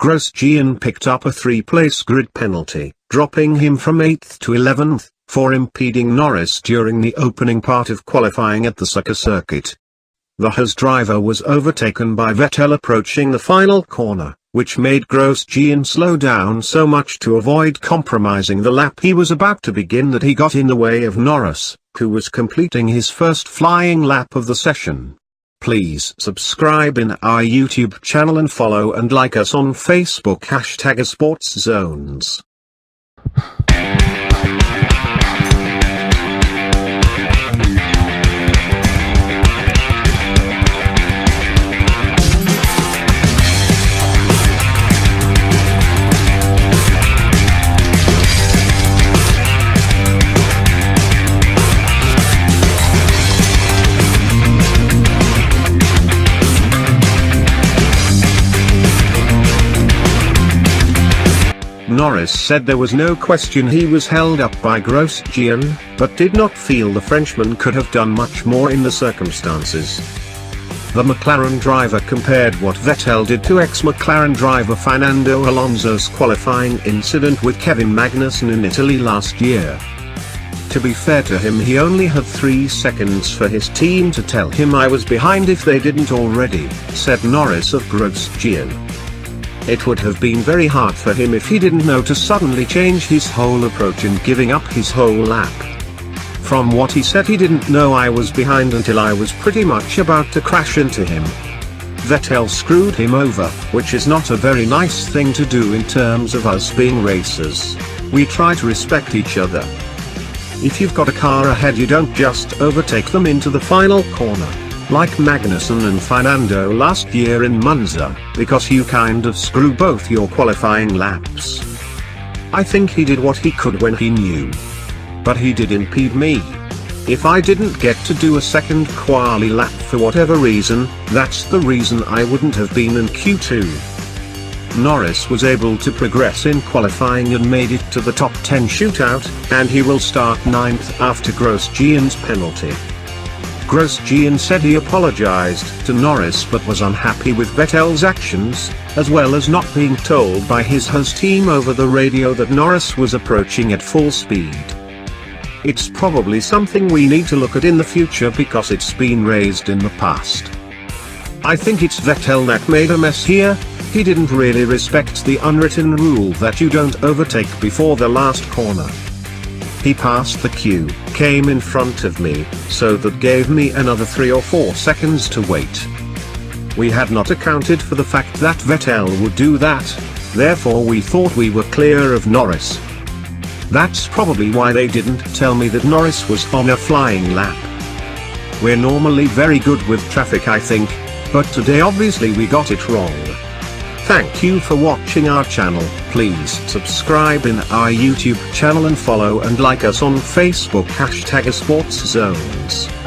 Grosjean picked up a 3-place grid penalty, dropping him from 8th to 11th, for impeding Norris during the opening part of qualifying at the Sakhir circuit. The Haas driver was overtaken by Vettel approaching the final corner, which made Grosjean slow down so much to avoid compromising the lap he was about to begin that he got in the way of Norris, who was completing his first flying lap of the session. Please subscribe in our YouTube channel and follow and like us on Facebook #ASportsZones. Norris said there was no question he was held up by Grosjean, but did not feel the Frenchman could have done much more in the circumstances. The McLaren driver compared what Vettel did to ex-McLaren driver Fernando Alonso's qualifying incident with Kevin Magnussen in Italy last year. To be fair to him, he only had 3 seconds for his team to tell him I was behind if they didn't already, said Norris of Grosjean. It would have been very hard for him if he didn't know to suddenly change his whole approach in giving up his whole lap. From what he said, he didn't know I was behind until I was pretty much about to crash into him. Vettel screwed him over, which is not a very nice thing to do in terms of us being racers. We try to respect each other. If you've got a car ahead, you don't just overtake them into the final corner, like Magnussen and Fernando last year in Monza, because you kind of screw both your qualifying laps. I think he did what he could when he knew. But he did impede me. If I didn't get to do a second quali lap for whatever reason, that's the reason I wouldn't have been in Q2. Norris was able to progress in qualifying and made it to the top 10 shootout, and he will start 9th after Grosjean's penalty. Grosjean said he apologized to Norris but was unhappy with Vettel's actions, as well as not being told by his Haas team over the radio that Norris was approaching at full speed. It's probably something we need to look at in the future because it's been raised in the past. I think it's Vettel that made a mess here. He didn't really respect the unwritten rule that you don't overtake before the last corner. He passed the queue, came in front of me, so that gave me another 3 or 4 seconds to wait. We had not accounted for the fact that Vettel would do that, therefore we thought we were clear of Norris. That's probably why they didn't tell me that Norris was on a flying lap. We're normally very good with traffic, I think, but today obviously we got it wrong. Thank you for watching our channel. Please subscribe in our YouTube channel and follow and like us on Facebook #ASportsZones.